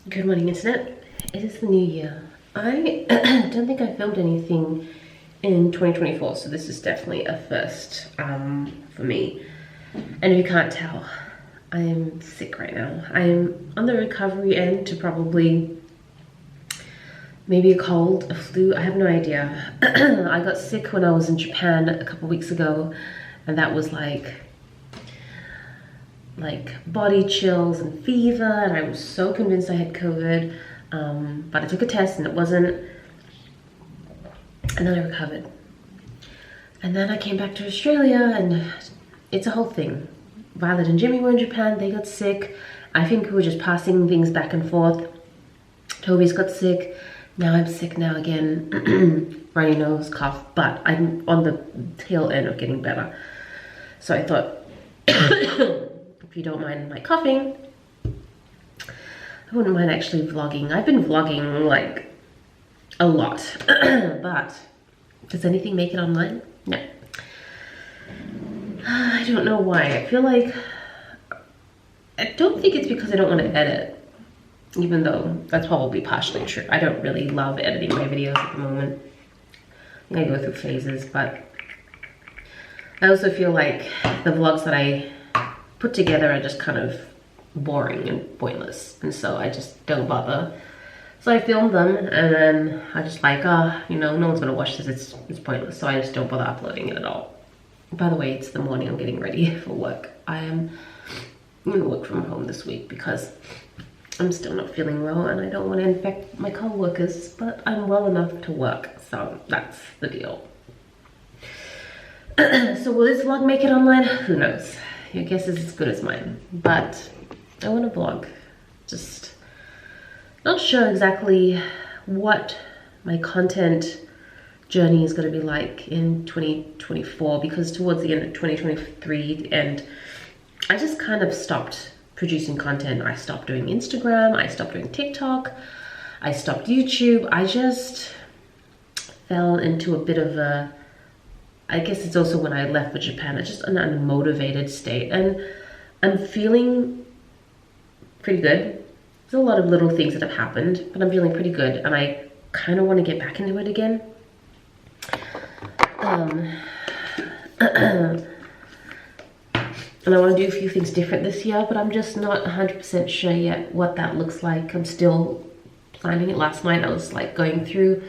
Good morning, internet. It is the new year. I don't think I filmed anything in 2024, so this is definitely a first for me. And if you can't tell, I am sick right now. I am on the recovery end to probably maybe a cold, a flu, I have no idea. I got sick when I was in Japan a couple weeks ago, and that was like body chills and fever, and I was so convinced I had COVID, but I took a test and it wasn't, and then I recovered. And then I came back to Australia and it's a whole thing. Violet and Jimmy were in Japan, they got sick. I think we were just passing things back and forth. Toby's got sick, now I'm sick now again. Runny nose, cough, but I'm on the tail end of getting better. So I thought, if you don't mind my coughing, I wouldn't mind actually vlogging. I've been vlogging like a lot, but does anything make it online? No. I don't know why. I feel like, I don't think it's because I don't want to edit, even though that's probably partially true. I don't really love editing my videos at the moment. I think I go through phases, but I also feel like the vlogs that I put together are just kind of boring and pointless, and so I just don't bother. So I filmed them and then I just like, you know, no one's gonna watch this, it's pointless, so I just don't bother uploading it at all. By the way, it's the morning, I'm getting ready for work. I'm gonna work from home this week because I'm still not feeling well and I don't want to infect my co-workers, but I'm well enough to work, so that's the deal. So will this vlog make it online? Who knows? Your guess is as good as mine, but I want to vlog. Just not sure exactly what my content journey is going to be like in 2024, because towards the end of 2023 and I just kind of stopped producing content. I stopped doing Instagram, I stopped doing TikTok, I stopped YouTube. I just fell into a bit of a, I guess it's also when I left for Japan, it's just an unmotivated state, and I'm feeling pretty good. There's a lot of little things that have happened, but I'm feeling pretty good and I kind of want to get back into it again. And I want to do a few things different this year, but I'm just not 100% sure yet what that looks like. I'm still planning it. Last night I was like going through,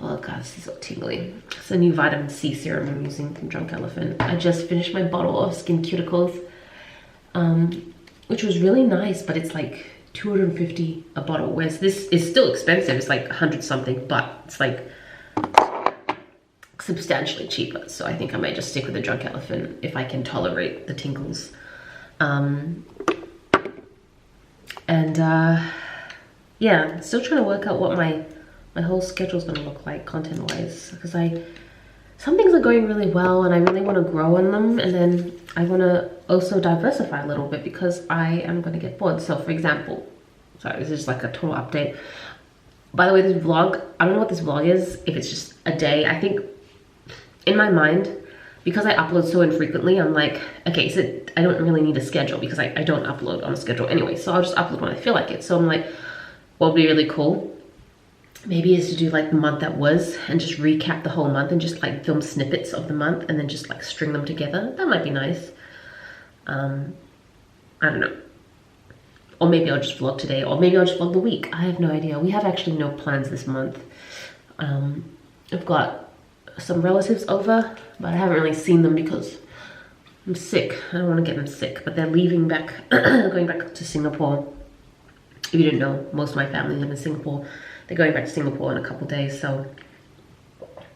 oh god, this is so tingly. It's a new vitamin C serum I'm using from Drunk Elephant. I just finished my bottle of Skin Cuticles, which was really nice, but it's like 250 a bottle, whereas this is still expensive. It's like 100 something, but it's like substantially cheaper. So I think I might just stick with the Drunk Elephant if I can tolerate the tingles. Yeah, still trying to work out what my whole schedule is going to look like content-wise, because some things are going really well and I really want to grow on them, and then I want to also diversify a little bit because I am going to get bored. So for example, sorry, this is like a total update. By the way, this vlog, I don't know what this vlog is, if it's just a day. I think in my mind, because I upload so infrequently, I'm like, okay, so I don't really need a schedule because I don't upload on a schedule anyway, so I'll just upload when I feel like it. So I'm like, what would be really cool maybe is to do like the month that was and just recap the whole month and just like film snippets of the month and then just like string them together. That might be nice. I don't know. Or maybe I'll just vlog today, or maybe I'll just vlog the week. I have no idea. We have actually no plans this month. I've got some relatives over, but I haven't really seen them because I'm sick. I don't want to get them sick, but they're leaving back, going back to Singapore. If you didn't know, most of my family live in Singapore. They're going back to Singapore in a couple days, so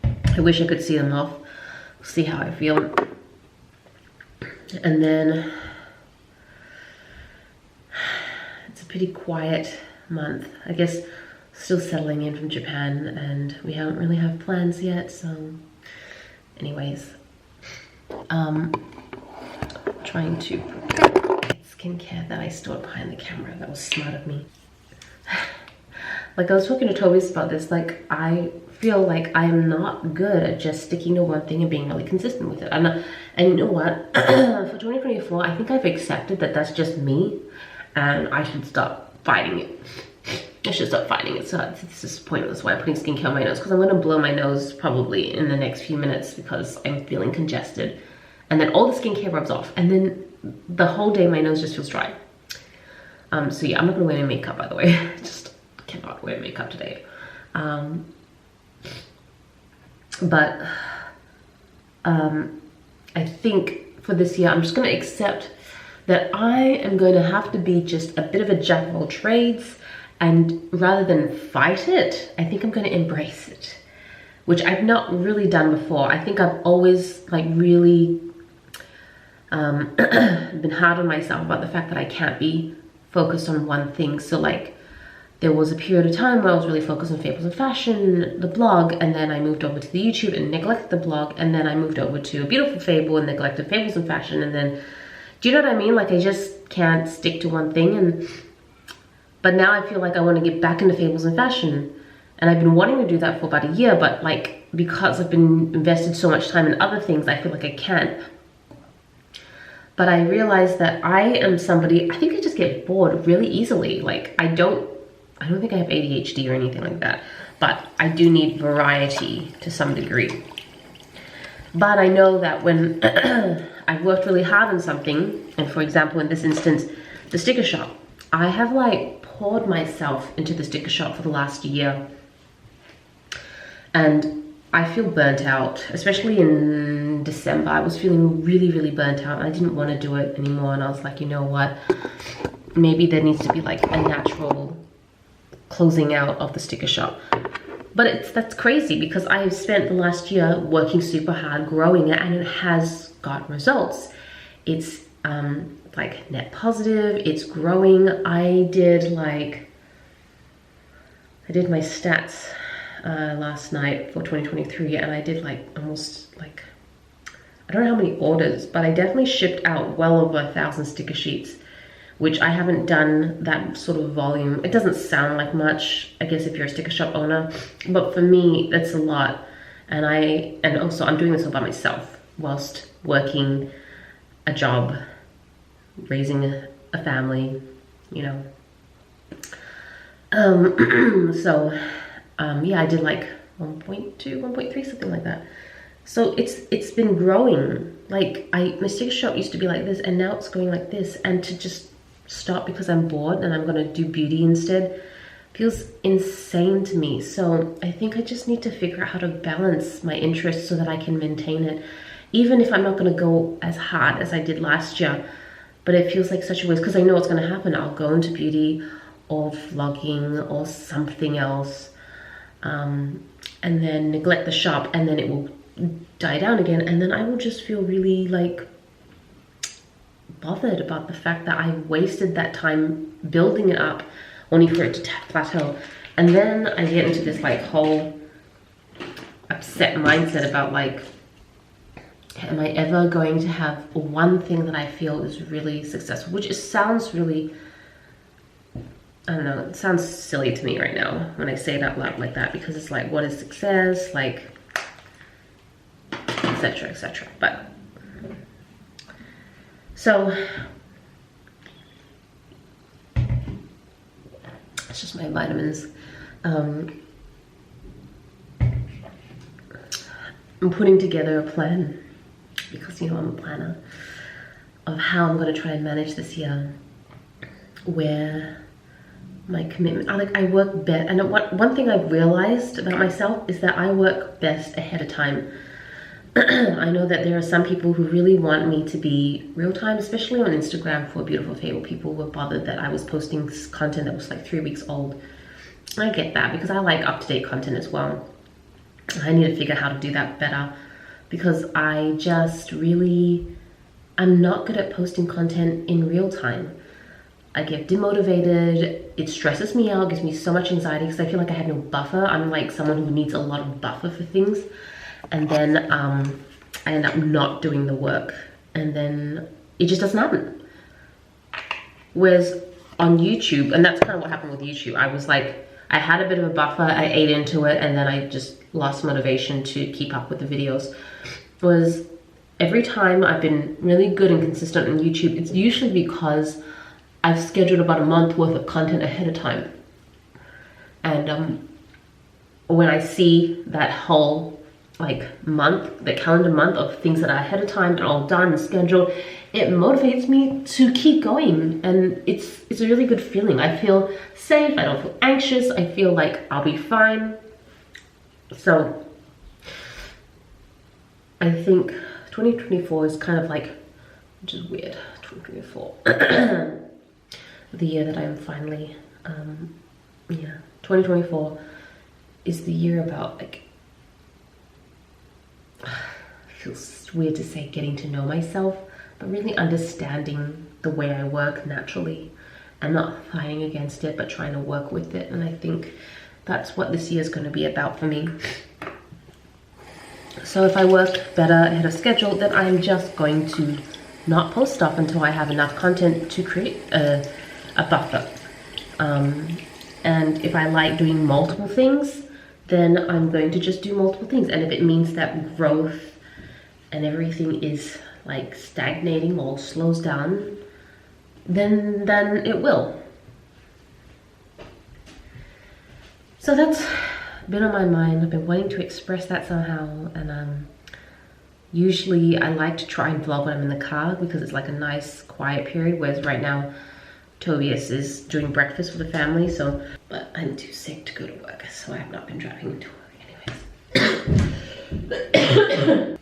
I wish I could see them off, see how I feel. And then it's a pretty quiet month. I guess still settling in from Japan and we haven't really have plans yet, so anyways, trying to get skincare that I stored behind the camera. That was smart of me. Like I was talking to Toby about this, like I feel like I'm not good at just sticking to one thing and being really consistent with it. And you know what, for 2024, I think I've accepted that that's just me and I should stop fighting it. I should stop fighting it. So this is pointless why I'm putting skincare on my nose, because I'm gonna blow my nose probably in the next few minutes because I'm feeling congested. And then all the skincare rubs off, and then the whole day my nose just feels dry. So yeah, I'm not gonna wear any makeup, by the way. Just cannot wear makeup today. I think for this year, I'm just gonna accept that I am going to have to be just a bit of a jack of all trades, and rather than fight it, I think I'm going to embrace it, which I've not really done before. I think I've always like really been hard on myself about the fact that I can't be focused on one thing. So like there was a period of time where I was really focused on fables and fashion, the blog, and then I moved over to the YouTube and neglected the blog, and then I moved over to a beautiful fable and neglected fables and fashion, and then, do you know what I mean? Like I just can't stick to one thing. But now I feel like I want to get back into fables and fashion, and I've been wanting to do that for about a year, but like because I've been invested so much time in other things, I feel like I can't. But I realized that I am somebody, I think I just get bored really easily. Like I don't think I have ADHD or anything like that, but I do need variety to some degree. But I know that when I've worked really hard on something, and for example, in this instance, the sticker shop, I have like poured myself into the sticker shop for the last year. And I feel burnt out, especially in December. I was feeling really, really burnt out, and I didn't want to do it anymore. And I was like, you know what? Maybe there needs to be like a natural closing out of the sticker shop. But that's crazy because I've spent the last year working super hard, growing it, and it has got results. It's like net positive, it's growing. I did my stats last night for 2023, and I did like almost like, I don't know how many orders, but I definitely shipped out well over 1,000 sticker sheets, which I haven't done that sort of volume. It doesn't sound like much, I guess, if you're a sticker shop owner, but for me, that's a lot. And also I'm doing this all by myself whilst working a job, raising a family, you know. Yeah, I did like 1.2, 1.3, something like that. So it's been growing. Like my sticker shop used to be like this, and now it's going like this, and to just stop because I'm bored and I'm gonna do beauty instead feels insane to me. So I think I just need to figure out how to balance my interests so that I can maintain it, even if I'm not gonna go as hard as I did last year. But it feels like such a waste because I know what's gonna happen. I'll go into beauty or vlogging or something else, and then neglect the shop, and then it will die down again, and then I will just feel really like bothered about the fact that I wasted that time building it up only for it to plateau. And then I get into this like whole upset mindset about like, am I ever going to have one thing that I feel is really successful, which sounds really, I don't know, it sounds silly to me right now when I say it out loud like that, because it's like, what is success, like, etc, etc. But so it's just my vitamins. I'm putting together a plan, because you know I'm a planner, of how I'm going to try and manage this year, where my commitment, I work best. And one thing I've realized about myself is that I work best ahead of time. I know that there are some people who really want me to be real time, especially on Instagram for Beautiful Fable. People were bothered that I was posting content that was like 3 weeks old. I get that, because I like up-to-date content as well. I need to figure out how to do that better, because I just really, I'm not good at posting content in real time. I get demotivated, it stresses me out, gives me so much anxiety because I feel like I have no buffer. I'm like someone who needs a lot of buffer for things. And then I end up not doing the work, and then it just doesn't happen. Whereas on YouTube, and that's kind of what happened with YouTube, I was like, I had a bit of a buffer, I ate into it, and then I just lost motivation to keep up with the videos. Was every time I've been really good and consistent on YouTube, it's usually because I've scheduled about a month worth of content ahead of time. And when I see that whole like month, the calendar month of things that are ahead of time and all done and scheduled, it motivates me to keep going. And it's a really good feeling. I feel safe, I don't feel anxious, I feel like I'll be fine. So I think 2024 is kind of like, which is weird, 2024, the year that I'm finally, 2024 is the year about like, feels weird to say getting to know myself, but really understanding the way I work naturally and not fighting against it, but trying to work with it. And I think that's what this year is going to be about for me. So if I work better ahead of schedule, then I'm just going to not post stuff until I have enough content to create a buffer. And if I like doing multiple things, then I'm going to just do multiple things. And if it means that growth and everything is like stagnating or slows down, then it will. So that's been on my mind. I've been wanting to express that somehow, and usually I like to try and vlog when I'm in the car because it's like a nice quiet period, whereas right now Tobias is doing breakfast for the family, so, but I'm too sick to go to work, so I have not been driving to work anyways.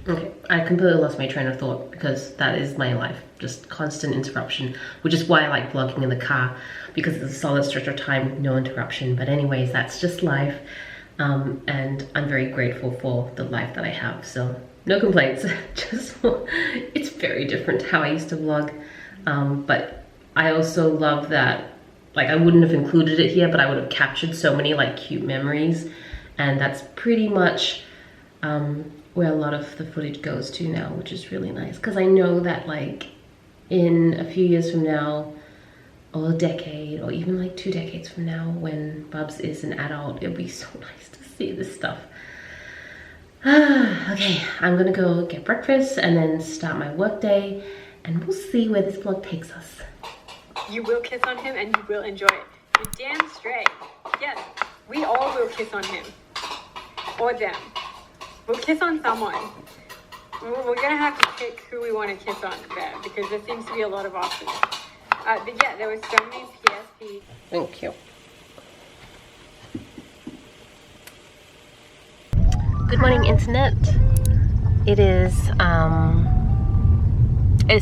Okay, I completely lost my train of thought because that is my life, just constant interruption, which is why I like vlogging in the car, because it's a solid stretch of time with no interruption. But anyways, that's just life, and I'm very grateful for the life that I have, so no complaints. Just, it's very different how I used to vlog, but I also love that, like, I wouldn't have included it here, but I would have captured so many like cute memories, and that's pretty much where a lot of the footage goes to now, which is really nice, because I know that like in a few years from now, or a decade, or even like 2 decades from now, when Bubs is an adult, it'll be so nice to see this stuff. Okay, I'm gonna go get breakfast and then start my work day, and we'll see where this vlog takes us. You will kiss on him and you will enjoy it. You're damn straight. Yes, we all will kiss on him. Or them. We'll kiss on someone. We're gonna have to pick who we want to kiss on there, because there seems to be a lot of options. But yeah, there were so many PSP. Thank you. Good morning, internet. It is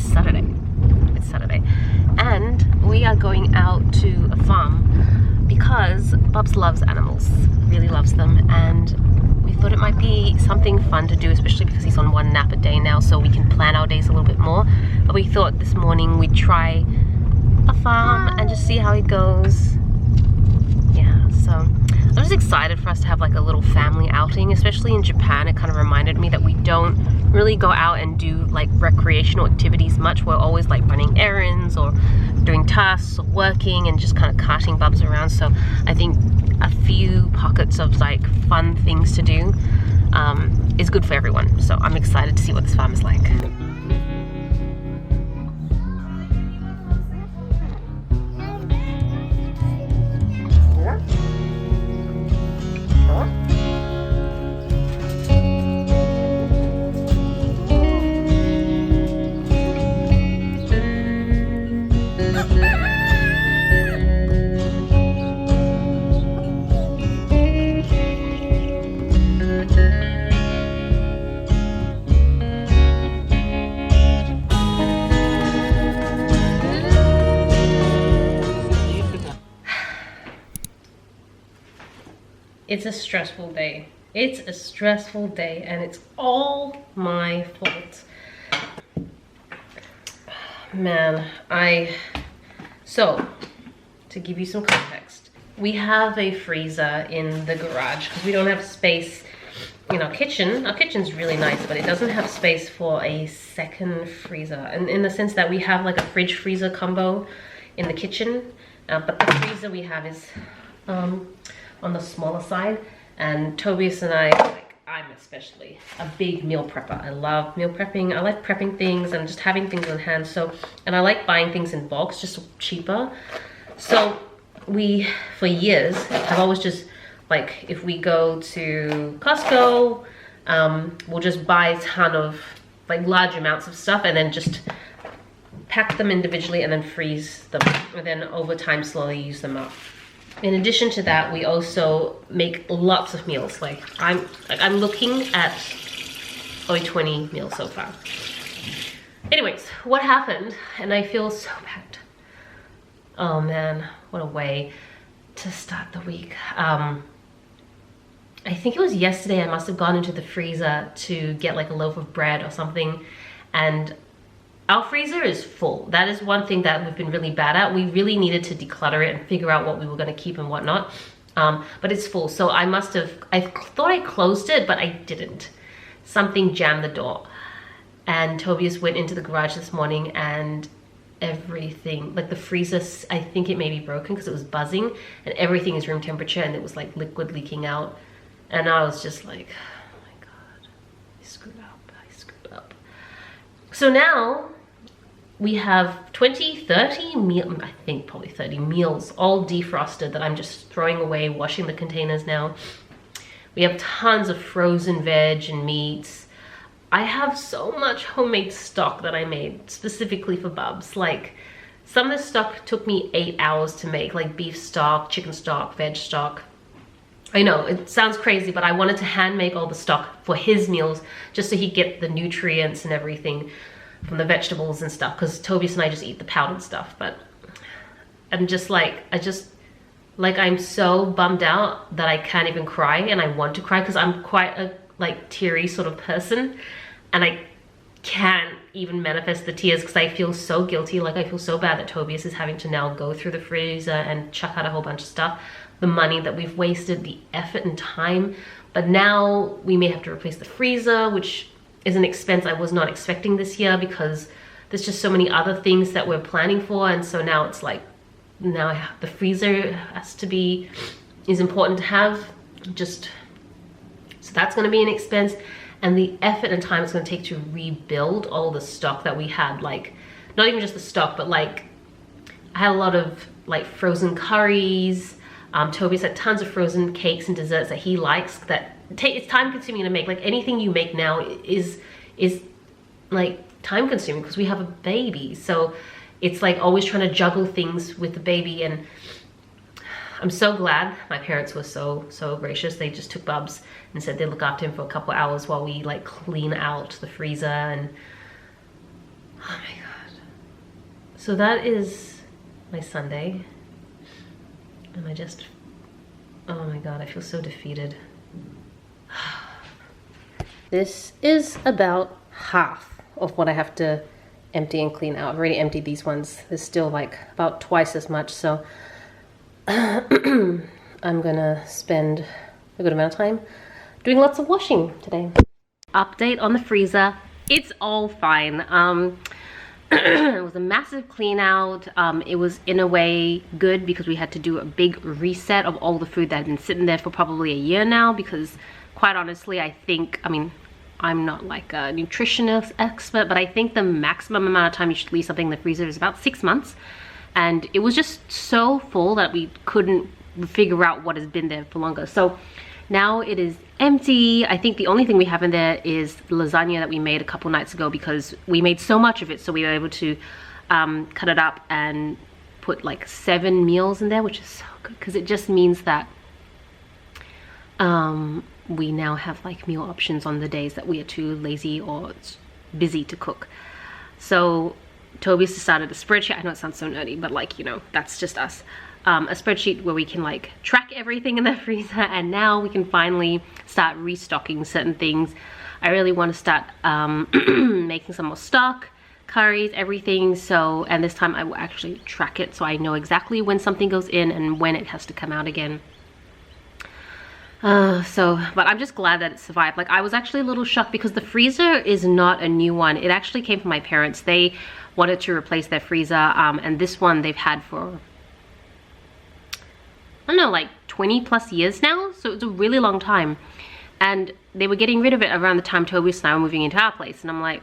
Saturday. It's Saturday, and we are going out to a farm because Bubs loves animals, really loves them, and we thought it might be something fun to do, especially because he's on 1 nap a day now, so we can plan our days a little bit more. But we thought this morning we'd try a farm and just see how it goes. Yeah, so I'm just excited for us to have like a little family outing, especially in Japan. It kind of reminded me that we don't really go out and do like recreational activities much. We're always like running errands or doing tasks or working and just kind of carting Bubs around. So I think a few pockets of like fun things to do is good for everyone. So I'm excited to see what this farm is like. It's a stressful day. It's a stressful day, and it's all my fault. Man, so to give you some context, we have a freezer in the garage because we don't have space in our kitchen. Our kitchen's really nice, but it doesn't have space for a second freezer, and in the sense that we have like a fridge freezer combo in the kitchen, but the freezer we have is on the smaller side. And Tobias and I, like, I'm especially a big meal prepper. I love meal prepping. I like prepping things and just having things on hand. So, and I like buying things in bulks, just cheaper. So we, for years, have always just, like, if we go to Costco, we'll just buy a ton of, like, large amounts of stuff and then just pack them individually and then freeze them. And then over time, slowly use them up. In addition to that, we also make lots of meals. Like I'm looking at probably 20 meals so far. Anyways, what happened? And I feel so bad. Oh man, what a way to start the week. I think it was yesterday I must have gone into the freezer to get like a loaf of bread or something, and our freezer is full. That is one thing that we've been really bad at. We really needed to declutter it and figure out what we were gonna keep and whatnot. But it's full, so I thought I closed it, but I didn't. Something jammed the door. And Tobias went into the garage this morning and everything, like the freezer, I think it may be broken because it was buzzing, and everything is room temperature and it was like liquid leaking out. And I was just like, oh my God, I screwed up. So now, we have 30 meals, I think probably 30 meals, all defrosted that I'm just throwing away, washing the containers now. We have tons of frozen veg and meats. I have so much homemade stock that I made specifically for Bubs. Like, some of the stock took me 8 hours to make, like beef stock, chicken stock, veg stock. I know, it sounds crazy, but I wanted to hand make all the stock for his meals just so he'd get the nutrients and everything from the vegetables and stuff, because Tobias and I just eat the powdered stuff. But I'm just like, I'm so bummed out that I can't even cry, and I want to cry because I'm quite a like teary sort of person, and I can't even manifest the tears because I feel so guilty. Like, I feel so bad that Tobias is having to now go through the freezer and chuck out a whole bunch of stuff. The money that we've wasted, the effort and time. But now we may have to replace the freezer, which is an expense I was not expecting this year because there's just so many other things that we're planning for. And so now it's like, now the freezer is important to have. So that's gonna be an expense. And the effort and time it's gonna take to rebuild all the stock that we had. Like, not even just the stock, but like, I had a lot of like frozen curries. Tobias had tons of frozen cakes and desserts that he likes that it's time consuming to make. Like, anything you make now is like time consuming because we have a baby. So it's like always trying to juggle things with the baby. And I'm so glad my parents were so gracious. They just took Bubs and said they'd look after him for a couple hours while we like clean out the freezer. And oh my God. So that is my Sunday. And oh my God, I feel so defeated. This is about half of what I have to empty and clean out. I've already emptied these ones. There's still like about twice as much. So I'm gonna spend a good amount of time doing lots of washing today. Update on the freezer. It's all fine. It was a massive clean out. It was in a way good because we had to do a big reset of all the food that had been sitting there for probably a year now, because quite honestly, I mean, I'm not like a nutritionist expert, but I think the maximum amount of time you should leave something in the freezer is about 6 months. And it was just so full that we couldn't figure out what has been there for longer. So now it is empty. I think the only thing we have in there is lasagna that we made a couple nights ago because we made so much of it, so we were able to cut it up and put like 7 meals in there, which is so good because it just means that we now have like meal options on the days that we are too lazy or busy to cook. So Tobias started a spreadsheet. I know it sounds so nerdy, but like, you know, that's just us. A spreadsheet where we can like track everything in the freezer, and now we can finally start restocking certain things. I really want to start making some more stock, curries, everything. So, and this time I will actually track it so I know exactly when something goes in and when it has to come out again. But I'm just glad that it survived. Like, I was actually a little shocked because the freezer is not a new one. It actually came from my parents. They wanted to replace their freezer, and this one they've had for, I don't know, like 20 plus years now. So it's a really long time. And they were getting rid of it around the time Tobias and I were moving into our place. And I'm like,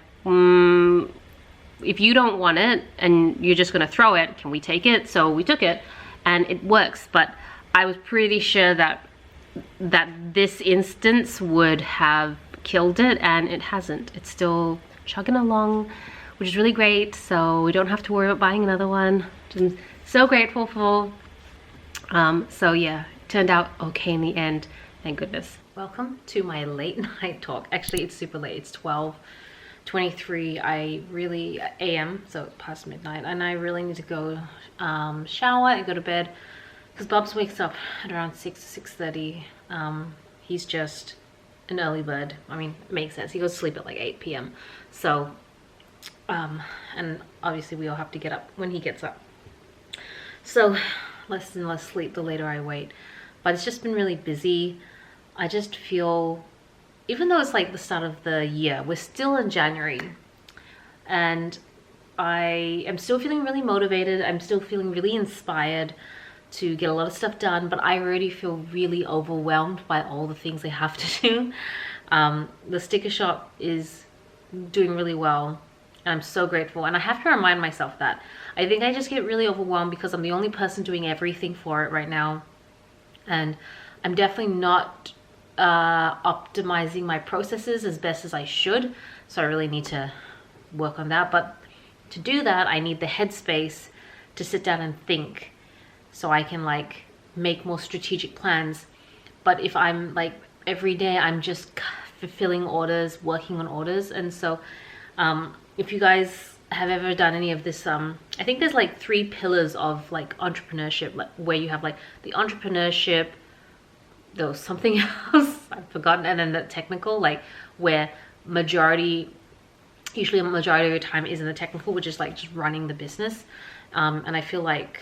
if you don't want it and you're just gonna throw it, can we take it? So we took it. and it works. But I was pretty sure that this instance would have killed it, and it hasn't. It's still chugging along, which is really great. So we don't have to worry about buying another one, which I'm so grateful for. So yeah, it turned out okay in the end, thank goodness. Welcome to my late night talk. Actually, it's super late. It's 12:23 AM, so past midnight, and I really need to go shower and go to bed because Bubs wakes up at around 6 or 6:30. He's just an early bird. I mean, it makes sense. He goes to sleep at like 8 p.m. So and obviously we all have to get up when he gets up, so less and less sleep the later I wait. But it's just been really busy. I just feel, even though it's like the start of the year, we're still in January, and I am still feeling really motivated. I'm still feeling really inspired to get a lot of stuff done, but I already feel really overwhelmed by all the things I have to do. The sticker shop is doing really well, and I'm so grateful, and I have to remind myself that. I think I just get really overwhelmed because I'm the only person doing everything for it right now, and I'm definitely not optimizing my processes as best as I should, so I really need to work on that. But to do that, I need the headspace to sit down and think, so I can like make more strategic plans. But if I'm like every day I'm just fulfilling orders, working on orders, and so if you guys have ever done any of this, I think there's like 3 pillars of like entrepreneurship, like where you have like the entrepreneurship, there was something else I've forgotten, and then the technical, like where usually a majority of your time is in the technical, which is like just running the business, and I feel like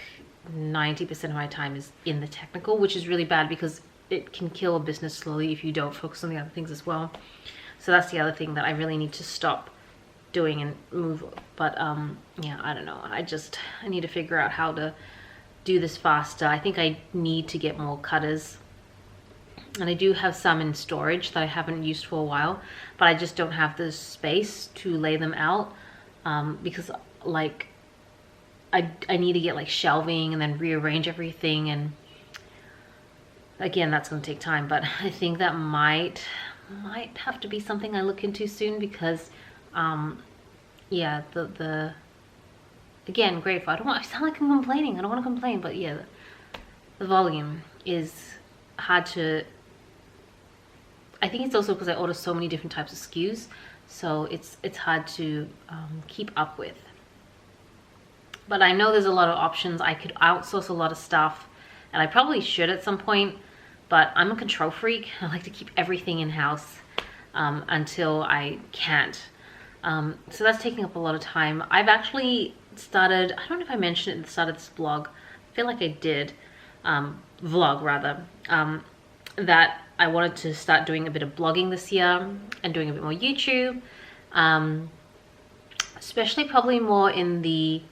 90% of my time is in the technical, which is really bad because it can kill a business slowly if you don't focus on the other things as well. So that's the other thing that I really need to stop doing and move. But yeah, I don't know, I need to figure out how to do this faster. I think I need to get more cutters, and I do have some in storage that I haven't used for a while, but I just don't have the space to lay them out, because like I need to get like shelving and then rearrange everything, and again, that's going to take time. But I think that might have to be something I look into soon, because yeah, the again, grateful. I sound like I'm complaining. I don't want to complain, but yeah, the volume is hard to, I think it's also because I order so many different types of SKUs, so it's hard to keep up with. But I know there's a lot of options. I could outsource a lot of stuff, and I probably should at some point, but I'm a control freak. I like to keep everything in-house until I can't. So that's taking up a lot of time. I've actually started, I don't know if I mentioned it at the start of this blog, I feel like I did, vlog rather, that I wanted to start doing a bit of blogging this year and doing a bit more YouTube, especially probably more in the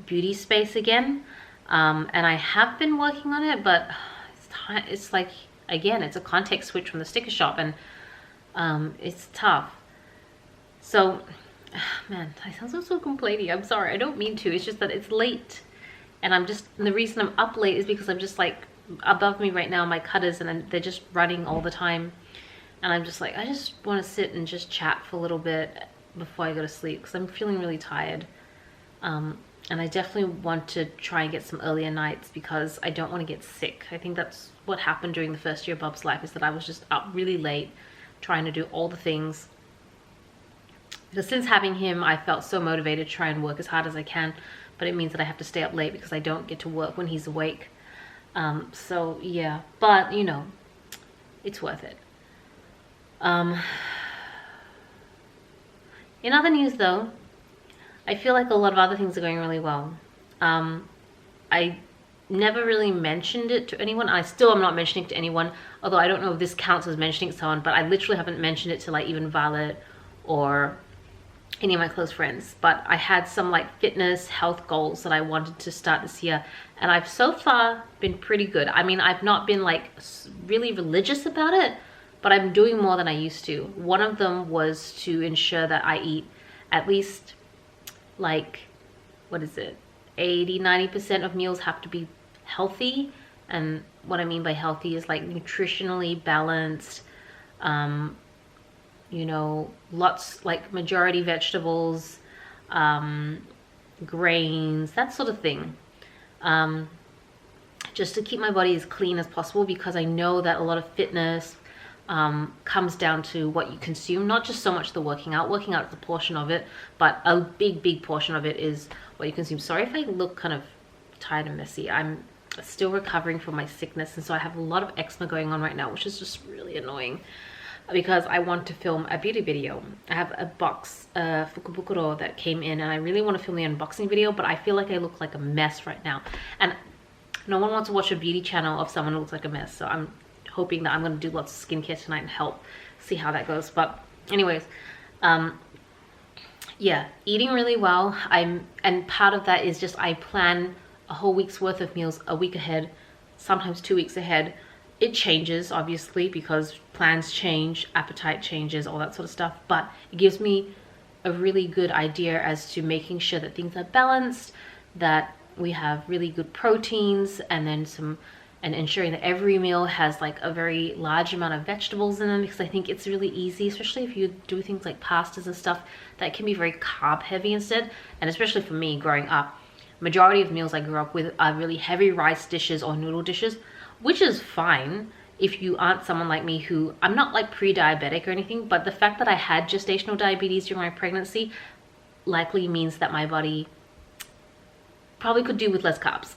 beauty space again, and I have been working on it, but it's like, again, it's a context switch from the sticker shop, and it's tough. So man, I sound so complaining. I'm sorry, I don't mean to. It's just that it's late, and the reason I'm up late is because I'm just like, above me right now my cutters, and they're just running all the time, and I'm just like, I just want to sit and just chat for a little bit before I go to sleep, because I'm feeling really tired, and I definitely want to try and get some earlier nights because I don't want to get sick. I think that's what happened during the first year of Bub's life, is that I was just up really late trying to do all the things. Because since having him, I felt so motivated to try and work as hard as I can, but it means that I have to stay up late because I don't get to work when he's awake. So yeah, but you know, it's worth it. In other news though, I feel like a lot of other things are going really well. I never really mentioned it to anyone. I still am not mentioning it to anyone, although I don't know if this counts as mentioning it to someone, but I literally haven't mentioned it to like even Violet or any of my close friends. But I had some like fitness health goals that I wanted to start this year, and I've so far been pretty good. I mean, I've not been like really religious about it, but I'm doing more than I used to. One of them was to ensure that I eat at least like, what is it, 80-90% of meals have to healthy. And what I mean by healthy is like nutritionally balanced, you know, lots, like majority vegetables, grains, that sort of thing. Just to keep my body as clean as possible, because I know that a lot of fitness comes down to what you consume, not just so much the working out. Working out is a portion of it, but a big portion of it is what you consume. Sorry if I look kind of tired and messy. I'm still recovering from my sickness, and so I have a lot of eczema going on right now, which is just really annoying because I want to film a beauty video. I have a box, fukubukuro, that came in, and I really want to film the unboxing video, but I feel like I look like a mess right now, and no one wants to watch a beauty channel of someone who looks like a mess. So I'm hoping that I'm going to do lots of skincare tonight and help see how that goes. But anyways, yeah, eating really well. And part of that is just I plan a whole week's worth of meals a week ahead, sometimes 2 weeks ahead. It changes obviously because plans change, appetite changes, all that sort of stuff, but it gives me a really good idea as to making sure that things are balanced, that we have really good proteins, and then and ensuring that every meal has like a very large amount of vegetables in them, because I think it's really easy, especially if you do things like pastas and stuff that can be very carb heavy instead. And especially for me growing up, majority of meals I grew up with are really heavy rice dishes or noodle dishes, which is fine if you aren't someone like me who, I'm not like pre-diabetic or anything, but the fact that I had gestational diabetes during my pregnancy likely means that my body probably could do with less carbs.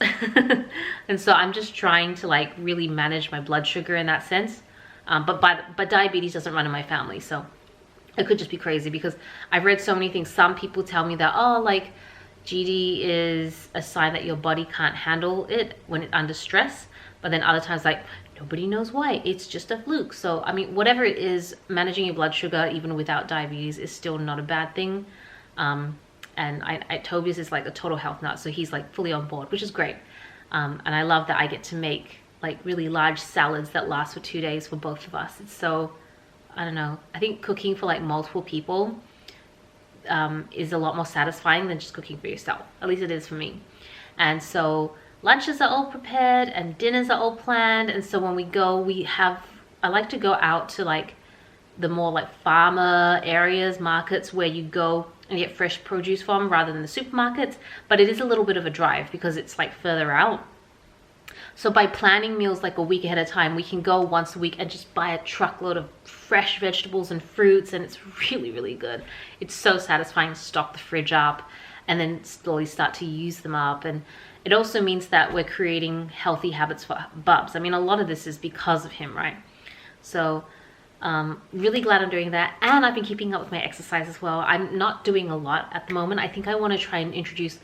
And so I'm just trying to like really manage my blood sugar in that sense. But diabetes doesn't run in my family, so it could just be crazy, because I've read so many things. Some people tell me that, oh, like GD is a sign that your body can't handle it when it's under stress. But then other times, like, nobody knows why, it's just a fluke. So I mean, whatever it is, managing your blood sugar even without diabetes is still not a bad thing. And Tobias is like a total health nut, so he's like fully on board, which is great. And I love that I get to make like really large salads that last for 2 days for both of us. It's so, I don't know, I think cooking for like multiple people is a lot more satisfying than just cooking for yourself. At least it is for me. And so lunches are all prepared and dinners are all planned. And so when we go, I like to go out to like the more like farmer areas, markets, where you go and get fresh produce from rather than the supermarkets. But it is a little bit of a drive because it's like further out. So by planning meals like a week ahead of time, we can go once a week and just buy a truckload of fresh vegetables and fruits, and it's really, really good. It's so satisfying to stock the fridge up and then slowly start to use them up. And it also means that we're creating healthy habits for Bubs. I mean, a lot of this is because of him, right? So really glad I'm doing that. And I've been keeping up with my exercise as well. I'm not doing a lot at the moment. I think I want to try and introduce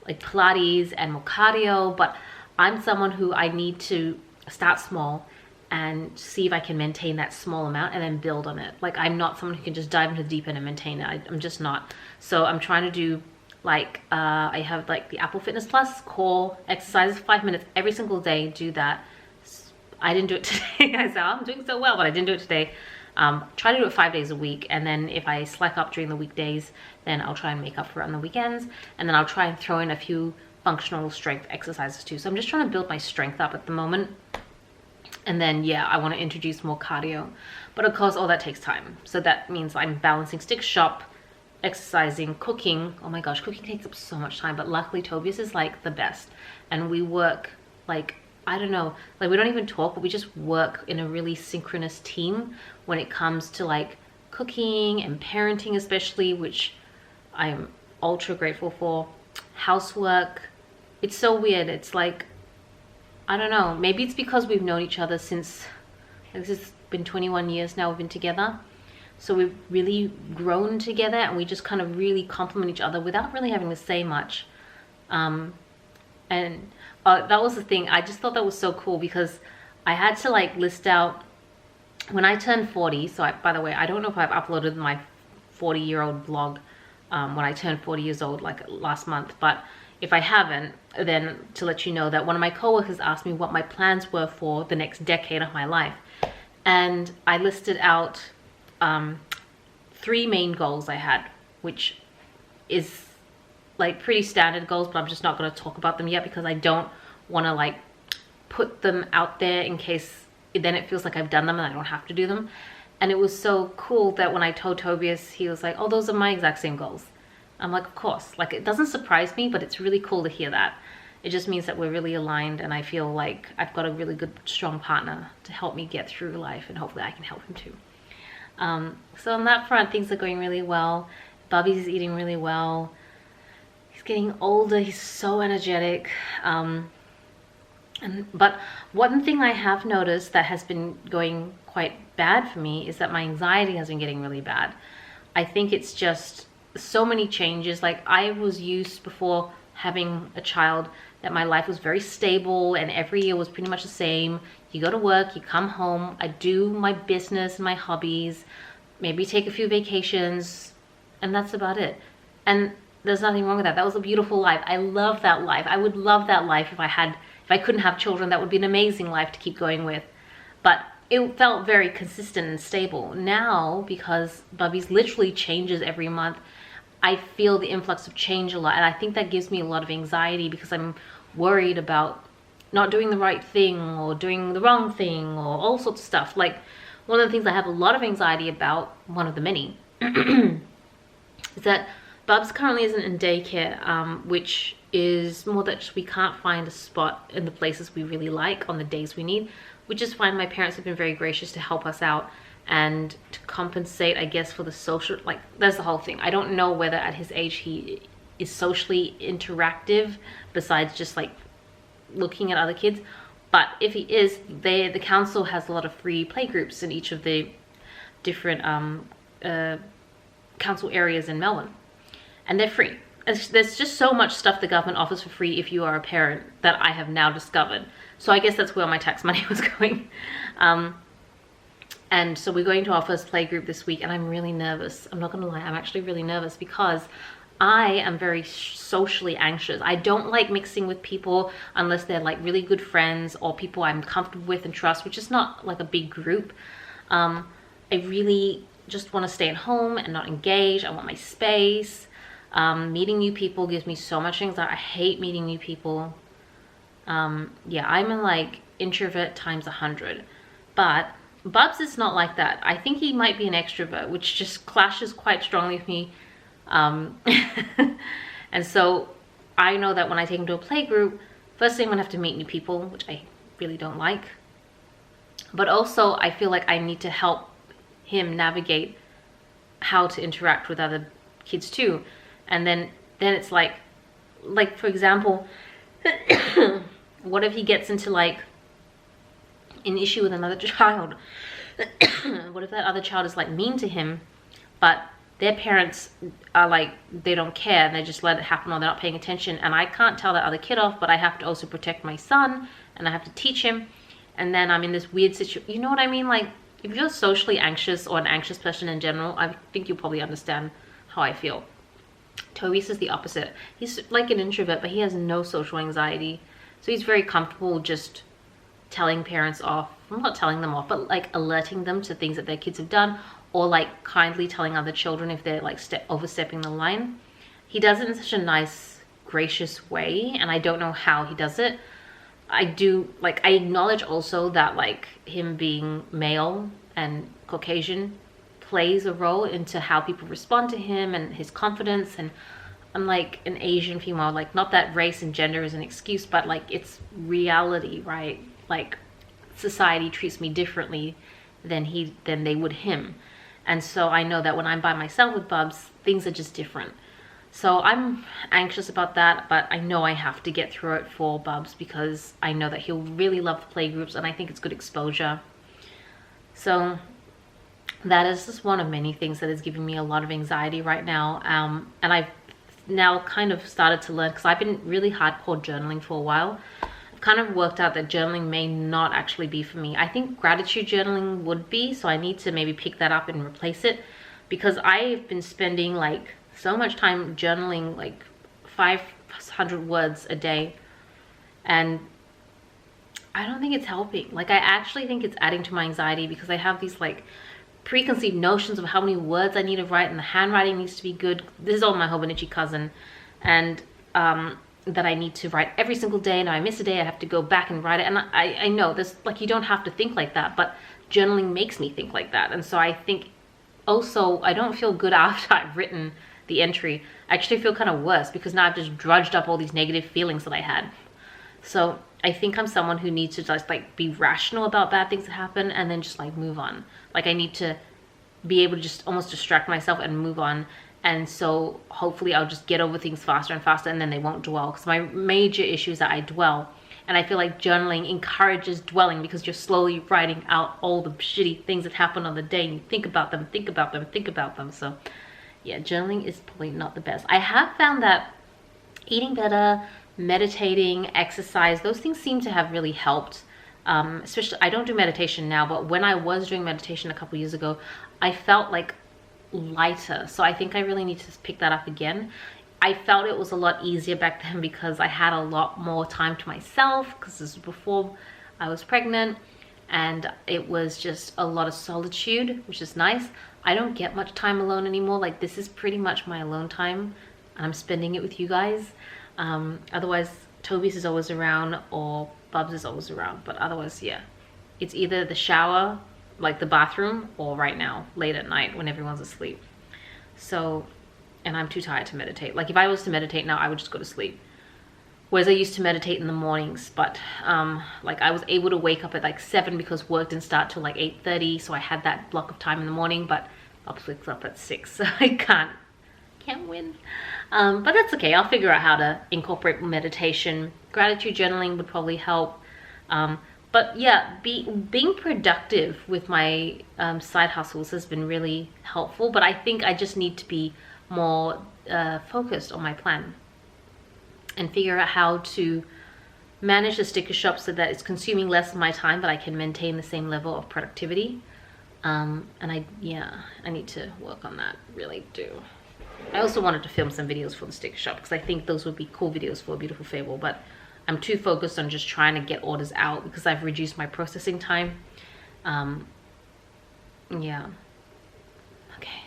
like Pilates and more cardio, but I'm someone who I need to start small and see if I can maintain that small amount and then build on it. Like, I'm not someone who can just dive into the deep end and maintain it. I'm just not. So I'm trying to do like, I have like the Apple Fitness Plus core exercises, 5 minutes every single day, do that. I didn't do it today. I said, I'm doing so well, but I didn't do it today. Try to do it 5 days a week, and then if I slack up during the weekdays, then I'll try and make up for it on the weekends, and then I'll try and throw in a few functional strength exercises too. So I'm just trying to build my strength up at the moment, and then yeah, I want to introduce more cardio, but of course all that takes time. So that means I'm balancing stick shop, exercising, cooking. Oh my gosh, cooking takes up so much time, but luckily Tobias is like the best, and we work like, I don't know, like we don't even talk, but we just work in a really synchronous team when it comes to like cooking and parenting especially, which I'm ultra grateful for. Housework, it's so weird. It's like, I don't know, maybe it's because we've known each other since, this has been 21 years now we've been together. So we've really grown together, and we just kind of really complement each other without really having to say much. And that was the thing. I just thought that was so cool, because I had to like list out when I turned 40. So by the way, I don't know if I've uploaded my 40-year-old vlog when I turned 40 years old, like last month. But if I haven't, then to let you know that one of my coworkers asked me what my plans were for the next decade of my life. And I listed out 3 main goals I had, which is like pretty standard goals, but I'm just not going to talk about them yet because I don't want to like put them out there in case then it feels like I've done them and I don't have to do them. And it was so cool that when I told Tobias, he was like, oh, those are my exact same goals. I'm like, of course. Like, it doesn't surprise me, but it's really cool to hear that. It just means that we're really aligned, and I feel like I've got a really good, strong partner to help me get through life, and hopefully I can help him too. So on that front, things are going really well. Bubby's eating really well. He's getting older. He's so energetic. But one thing I have noticed that has been going quite bad for me is that my anxiety has been getting really bad. I think it's just so many changes. Like, I was used before having a child that my life was very stable and every year was pretty much the same. You go to work, you come home, I do my business and my hobbies, maybe take a few vacations, and that's about it. And there's nothing wrong with that. That was a beautiful life. I love that life. I would love that life if I couldn't have children. That would be an amazing life to keep going with. But it felt very consistent and stable. Now, because Bubby's literally changes every month, I feel the influx of change a lot, and I think that gives me a lot of anxiety because I'm worried about not doing the right thing or doing the wrong thing or all sorts of stuff. Like, one of the things I have a lot of anxiety about, one of the many, is that Bubs currently isn't in daycare, which is more that we can't find a spot in the places we really like on the days we need, which is fine. My parents have been very gracious to help us out and to compensate, I guess, for the social, like, that's the whole thing. I don't know whether at his age he is socially interactive besides just like looking at other kids, but if he is, the council has a lot of free play groups in each of the different council areas in Melbourne, and they're free. There's just so much stuff the government offers for free if you are a parent that I have now discovered. So I guess that's where my tax money was going. And so we're going to our first play group this week, and I'm really nervous. I'm not gonna lie, I'm actually really nervous because I am very socially anxious. I don't like mixing with people unless they're like really good friends or people I'm comfortable with and trust, which is not like a big group. I really just want to stay at home and not engage. I want my space. Meeting new people gives me so much anxiety. I hate meeting new people. Yeah, I'm a like introvert times 100, but Bubs is not like that. I think he might be an extrovert, which just clashes quite strongly with me. And so I know that when I take him to a play group, first thing I'm gonna have to meet new people, which I really don't like. But also I feel like I need to help him navigate how to interact with other kids too. And then it's like for example, what if he gets into like an issue with another child? What if that other child is like mean to him, but their parents are like, they don't care and they just let it happen, or they're not paying attention, and I can't tell that other kid off, but I have to also protect my son and I have to teach him, and then I'm in this weird situation. You know what I mean? Like, if you're socially anxious or an anxious person in general, I think you probably understand how I feel. Tobias is the opposite. He's like an introvert, but he has no social anxiety, so he's very comfortable just telling parents off. I'm not telling them off, but like alerting them to things that their kids have done, or like kindly telling other children if they're like overstepping the line. He does it in such a nice, gracious way, and I don't know how he does it. I acknowledge also that like him being male and Caucasian plays a role into how people respond to him and his confidence. And I'm like an Asian female, like, not that race and gender is an excuse, but like it's reality, right? Like, society treats me differently than they would him. And so I know that when I'm by myself with Bubs, things are just different. So I'm anxious about that, but I know I have to get through it for Bubs because I know that he'll really love the play groups, and I think it's good exposure. So that is just one of many things that is giving me a lot of anxiety right now. And I've now kind of started to learn, because I've been really hardcore journaling for a while. I've kind of worked out that journaling may not actually be for me. I think gratitude journaling would be, so I need to maybe pick that up and replace it, because I've been spending like so much time journaling, like 500 words a day, and I don't think it's helping. Like, I actually think it's adding to my anxiety, because I have these like preconceived notions of how many words I need to write, and the handwriting needs to be good. This is all my Hobonichi cousin, and that I need to write every single day, and if I miss a day I have to go back and write it. And I know this, like, you don't have to think like that, but journaling makes me think like that. And so I think also I don't feel good after I've written the entry. I actually feel kind of worse because now I've just drudged up all these negative feelings that I had. So I think I'm someone who needs to just like be rational about bad things that happen and then just like move on. Like I need to be able to just almost distract myself and move on. And so hopefully I'll just get over things faster and faster, and then they won't dwell. Because my major issue is that I dwell. And I feel like journaling encourages dwelling because you're slowly writing out all the shitty things that happen on the day. And you think about them, think about them, think about them. So yeah, journaling is probably not the best. I have found that eating better, meditating, exercise, those things seem to have really helped. Especially, I don't do meditation now, but when I was doing meditation a couple years ago, I felt like lighter. So I think I really need to pick that up again. I felt it was a lot easier back then because I had a lot more time to myself, because this was before I was pregnant, and it was just a lot of solitude, which is nice. I don't get much time alone anymore. Like, this is pretty much my alone time, and I'm spending it with you guys. Otherwise Toby's is always around or Bubs is always around, but otherwise, yeah, it's either the shower, like the bathroom, or right now late at night when everyone's asleep. So, and I'm too tired to meditate. Like if I was to meditate now, I would just go to sleep, whereas I used to meditate in the mornings. But like I was able to wake up at like 7 because work didn't start till like 8:30, so I had that block of time in the morning. But Bubs wakes up at 6, so I can't win. But that's okay. I'll figure out how to incorporate meditation. Gratitude journaling would probably help. But yeah, being productive with my side hustles has been really helpful. But I think I just need to be more focused on my plan and figure out how to manage the sticker shop so that it's consuming less of my time, but I can maintain the same level of productivity. And I need to work on that, really do. I also wanted to film some videos for the sticker shop because I think those would be cool videos for a beautiful fable, but I'm too focused on just trying to get orders out because I've reduced my processing time. Yeah. Okay.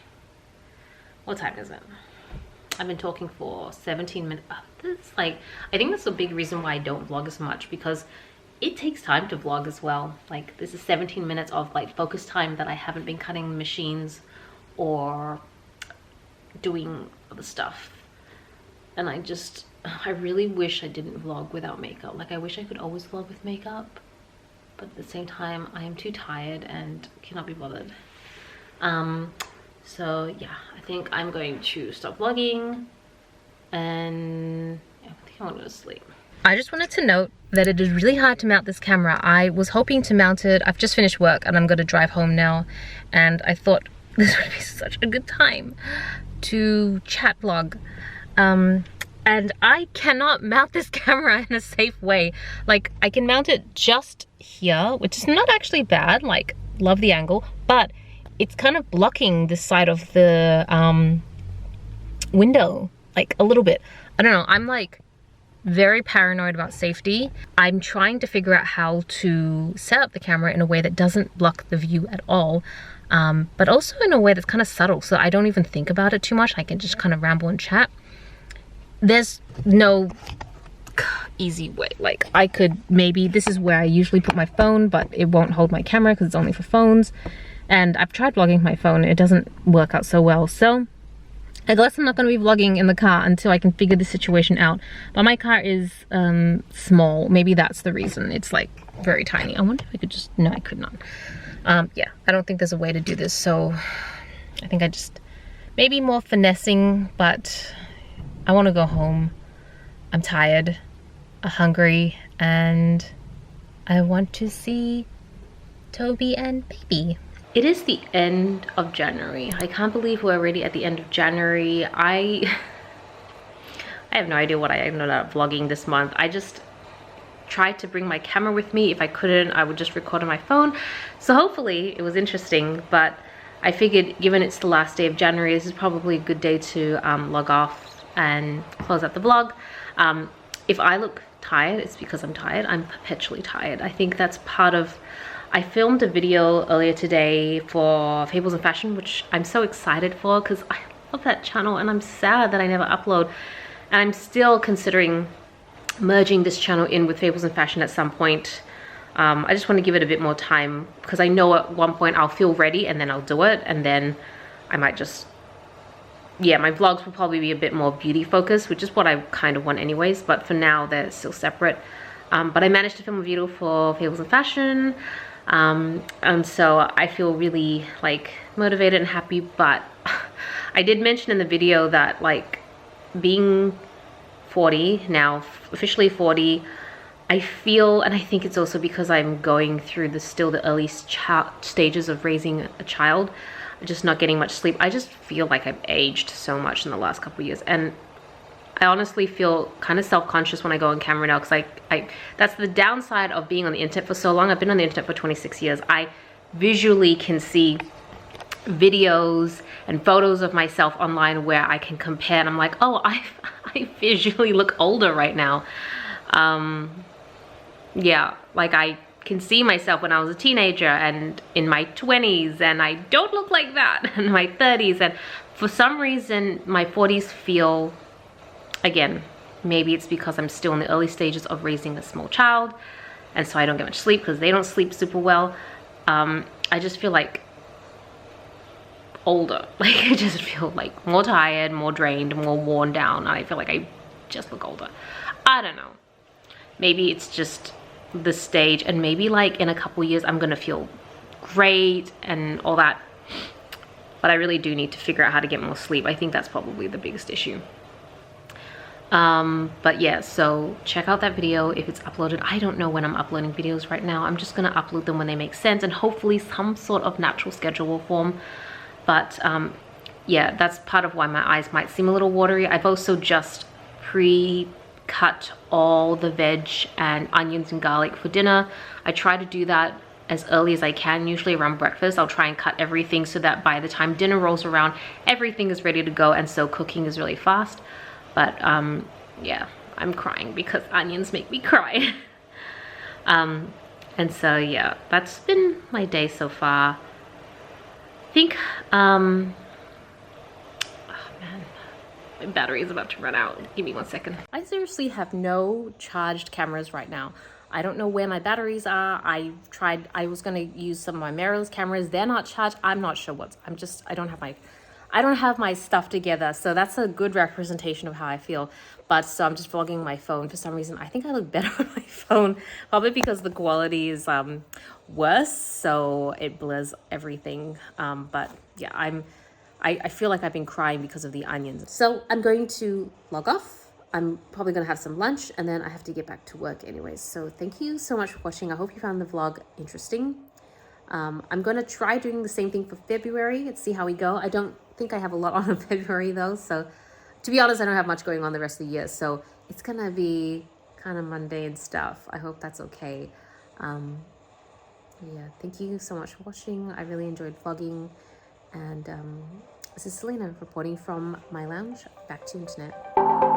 What time is it? I've been talking for 17 minutes. I think that's a big reason why I don't vlog as much, because it takes time to vlog as well. Like this is 17 minutes of like focus time that I haven't been cutting machines or doing other stuff. And I really wish I didn't vlog without makeup. Like I wish I could always vlog with makeup, but at the same time I am too tired and cannot be bothered. So yeah, I think I'm going to stop vlogging, and yeah, I think I want to go to sleep. I just wanted to note that it is really hard to mount this camera. I was hoping to mount it. I've just finished work and I'm going to drive home now, and I thought this would be such a good time to chat vlog. And I cannot mount this camera in a safe way. Like I can mount it just here, which is not actually bad, like love the angle, but it's kind of blocking the side of the window, like a little bit. I don't know, I'm like very paranoid about safety. I'm trying to figure out how to set up the camera in a way that doesn't block the view at all, but also in a way that's kind of subtle, so I don't even think about it too much. I can just kind of ramble and chat. There's no easy way. Like I could maybe, this is where I usually put my phone, but it won't hold my camera because it's only for phones. And I've tried vlogging my phone, it doesn't work out so well. So I guess I'm not going to be vlogging in the car until I can figure the situation out. But my car is small. Maybe that's the reason. It's like very tiny. I wonder if I could just, no, I could not. Yeah, I don't think there's a way to do this. So I think I just, maybe more finessing, but I want to go home. I'm tired, hungry, and I want to see Toby and baby. It is the end of January. I can't believe we're already at the end of January. I have no idea what I ended up vlogging this month. I just tried to bring my camera with me. If I couldn't, I would just record on my phone. So hopefully it was interesting, but I figured given it's the last day of January, this is probably a good day to log off and close out the vlog. If I look tired, it's because I'm tired. I'm perpetually tired. I think that's part of, I filmed a video earlier today for Fables and Fashion, which I'm so excited for because I love that channel, and I'm sad that I never upload. And I'm still considering merging this channel in with Fables and Fashion at some point. I just want to give it a bit more time because I know at one point I'll feel ready and then I'll do it, and then I might just, yeah, my vlogs will probably be a bit more beauty focused, which is what I kind of want anyways, but for now they're still separate. But I managed to film a video for Fables and Fashion, and so I feel really like motivated and happy. But I did mention in the video that like being 40 now, officially 40, I feel, and I think it's also because I'm going through the early stages of raising a child, just not getting much sleep. I just feel like I've aged so much in the last couple of years, and I honestly feel kind of self-conscious when I go on camera now, because I that's the downside of being on the internet for so long. I've been on the internet for 26 years. I visually can see videos and photos of myself online where I can compare, and I'm like, oh, I visually look older right now. Yeah, like I can see myself when I was a teenager and in my 20s, and I don't look like that in my 30s, and for some reason my 40s feel, again, maybe it's because I'm still in the early stages of raising a small child, and so I don't get much sleep because they don't sleep super well. I just feel like older. Like I just feel like more tired, more drained, more worn down, and I feel like I just look older. I don't know. Maybe it's just the stage, and maybe like in a couple years I'm gonna feel great and all that, but I really do need to figure out how to get more sleep. I think that's probably the biggest issue. But yeah, so check out that video if it's uploaded. I don't know when I'm uploading videos right now. I'm just gonna upload them when they make sense, and hopefully some sort of natural schedule will form. But yeah, that's part of why my eyes might seem a little watery. I've also just pre-cut all the veg and onions and garlic for dinner. I try to do that as early as I can, usually around breakfast. I'll try and cut everything so that by the time dinner rolls around, everything is ready to go, and so cooking is really fast. But yeah, I'm crying because onions make me cry. And so yeah, that's been my day so far. I think, oh man, my battery is about to run out. Give me 1 second. I seriously have no charged cameras right now. I don't know where my batteries are. I was gonna use some of my mirrorless cameras. They're not charged. I'm not sure I don't have my stuff together. So that's a good representation of how I feel. But so I'm just vlogging my phone. For some reason, I think I look better on my phone, probably because the quality is worse, so it blurs everything. But yeah, I feel like I've been crying because of the onions. So I'm going to log off. I'm probably gonna have some lunch, and then I have to get back to work anyways. So thank you so much for watching. I hope you found the vlog interesting. I'm gonna try doing the same thing for February and see how we go. I don't think I have a lot on in February though, so to be honest, I don't have much going on the rest of the year, so it's gonna be kind of mundane stuff. I hope that's okay. Yeah, thank you so much for watching. I really enjoyed vlogging, and this is Selena reporting from my lounge. Back to internet.